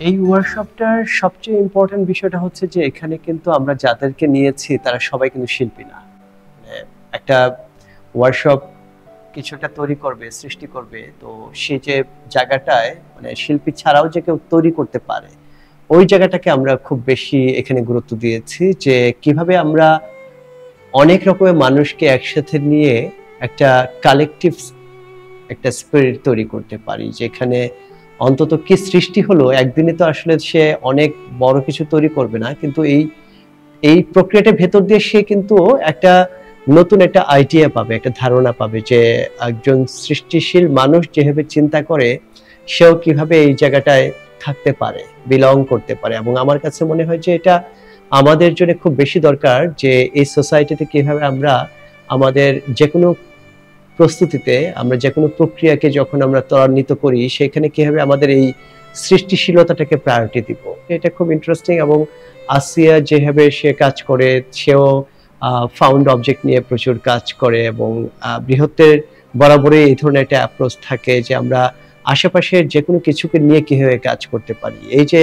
এই ওয়ার্কশপটার সবচেয়ে ইম্পর্টেন্ট বিষয়টা হচ্ছে যে এখানে কিন্তু আমরা যাদেরকে নিয়েছি তারা সবাই কিন্তু শিল্পী না। মানে একটা ওয়ার্কশপ কিছুটা তৈরি করবে, সৃষ্টি করবে, তো সে যে জায়গাটায় মানে শিল্পী ছাড়াও যে কেউ তৈরি করতে পারে ওই জায়গাটাকে আমরা খুব বেশি এখানে গুরুত্ব দিয়েছি, যে কিভাবে আমরা অনেক রকমের মানুষকে একসাথে নিয়ে একটা কালেকটিভ একটা স্পিরিট তৈরি করতে পারি, যেখানে অন্তত কি সৃষ্টি হলো একদিনে তো আসলে সে অনেক বড় কিছু তৈরি করবে না, কিন্তু এই এই প্রক্রিয়াটার ভেতর দিয়ে সে কিন্তু একটা নতুন একটা আইডিয়া পাবে, একটা ধারণা পাবে যে একজন সৃষ্টিশীল মানুষ যেভাবে চিন্তা করে সেও কিভাবে এই জায়গাটায় থাকতে পারে, বিলং করতে পারে। এবং আমার কাছে মনে হয় যে এটা আমাদের জন্য খুব বেশি দরকার, যে এই সোসাইটিতে কিভাবে আমরা আমাদের যে কোনো প্রস্তুতিতে, আমরা যে কোনো প্রক্রিয়াকে যখন আমরা ত্বরান্বিত করি সেখানে কিভাবে আমাদের এই সৃষ্টিশীলতাটাকে প্রায়োরিটি দিব। এটা খুব ইন্টারেস্টিং। এবং আসিয়া যেভাবে সে কাজ করে, সেও ফাউন্ড অবজেক্ট নিয়ে প্রচুর কাজ করে, এবং বৃহত্তের বরাবরই এই ধরনের একটা অ্যাপ্রোচ থাকে যে আমরা আশেপাশের যে কোনো কিছুকে নিয়ে কিভাবে কাজ করতে পারি। এই যে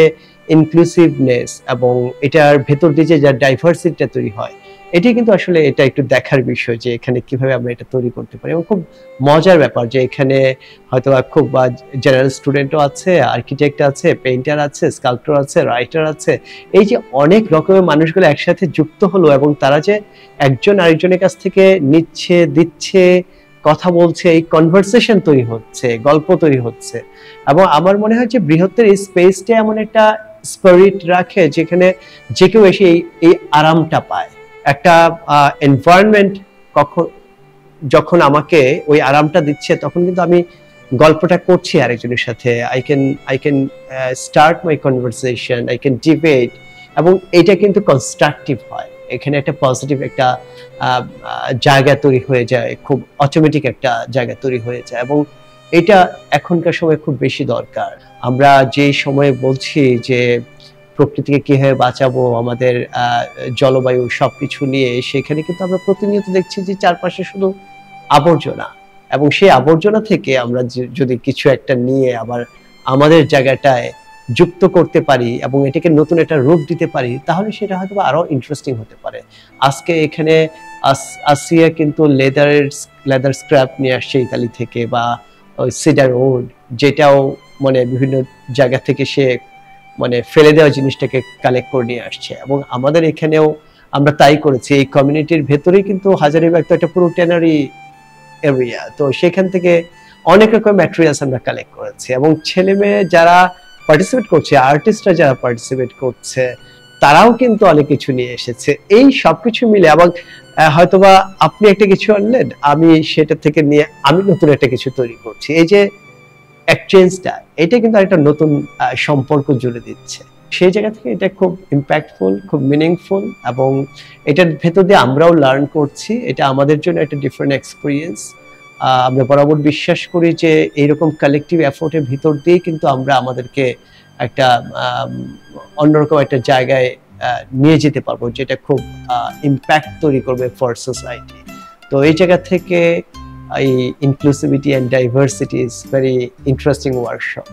ইনক্লুসিভনেস এবং এটার ভেতর দিয়ে যে ডাইভার্সিটিটা তৈরি হয়, এটি কিন্তু আসলে এটা একটু দেখার বিষয় যে এখানে কিভাবে আমরা এটা তৈরি করতে পারি। এবং খুব মজার ব্যাপার যে এখানে হয়তো খুব জেনারেল স্টুডেন্টও আছে, আর্কিটেক্ট আছে, পেইন্টার আছে, স্কাল্পটর আছে, রাইটার আছে। এই যে অনেক রকমের মানুষগুলো একসাথে যুক্ত হলো এবং তারা যে একজন আরেকজনের কাছ থেকে নিচ্ছে, দিচ্ছে, কথা বলছে, এই কনভারসেশন তৈরি হচ্ছে, গল্প তৈরি হচ্ছে। এবং আমার মনে হয় যে বৃহত্তর এই স্পেসটা এমন একটা স্পিরিট রাখে যেখানে যে কেউ এসে এই আরামটা পায়। একটা এনভায়রনমেন্ট যখন আমাকে ওই আরামটা দিচ্ছে তখন কিন্তু আমি গল্পটা করছি আরেকজনের সাথে, I can start my conversation, I can debate, এবং এটা কিন্তু কনস্ট্রাকটিভ হয়। এখানে একটা পজিটিভ একটা জায়গা তৈরি হয়ে যায়, খুব অটোমেটিক একটা জায়গা তৈরি হয়ে যায়। এবং এটা এখনকার সময় খুব বেশি দরকার। আমরা যে সময়ে বলছি যে প্রকৃতিকে কিভাবে বাঁচাবো, আমাদের জলবায়ু সবকিছু নিয়ে, সেখানে কিন্তু আমরা প্রতিনিয়ত দেখছি যে চারপাশে শুধু আবর্জনা। এবং সেই আবর্জনা থেকে আমরা যদি কিছু একটা নিয়ে আবার আমাদের জায়গাটায় যুক্ত করতে পারি এবং এটাকে নতুন একটা রূপ দিতে পারি, তাহলে সেটা হয়তো আরো ইন্টারেস্টিং হতে পারে। আজকে এখানে আসিয়া কিন্তু লেদার স্ক্র্যাপ নিয়ে আসছে ইতালি থেকে, বা সিডার উড, যেটাও মানে বিভিন্ন জায়গা থেকে সে মানে ফেলে দেওয়া জিনিসটাকে কালেক্ট করে নিয়ে আসছে। এবং আমাদের এখানেও আমরা তাই করেছি। এই কমিউনিটির ভেতরেই কিন্তু হাজারীবাগ তো একটা পুরো ট্যানারি এরিয়া, তো সেখান থেকে অনেক রকম ম্যাটেরিয়ালস আমরা কালেক্ট করেছি। এবং ছেলে মেয়ে যারা পার্টিসিপেট করছে, আর্টিস্টরা যারা পার্টিসিপেট করছে, তারাও কিন্তু অনেক কিছু নিয়ে এসেছে। এই সবকিছু মিলে, এবং হয়তোবা আপনি একটা কিছু আনলেন, আমি সেটা থেকে নিয়ে আমি নতুন একটা কিছু তৈরি করছি। এই যে এক্সচেঞ্জটা, এটা কিন্তু একটা নতুন সম্পর্ক জুড়ে দিচ্ছে। সেই জায়গা থেকে এটা খুব ইম্প্যাক্টফুল, খুব মিনিংফুল, এবং এটার ভেতর দিয়ে আমরাও লার্ন করছি। এটা আমাদের জন্য একটা ডিফারেন্ট এক্সপিরিয়েন্স। আমরা বরাবর বিশ্বাস করি যে এইরকম কালেকটিভ এফোর্টের ভিতর দিয়ে কিন্তু আমরা আমাদেরকে একটা অন্যরকম একটা জায়গায় নিয়ে যেতে পারবো, যেটা খুব ইম্প্যাক্ট তৈরি করবে ফর সোসাইটি। তো এই জায়গা থেকে এই inclusivity and diversity is very interesting workshop.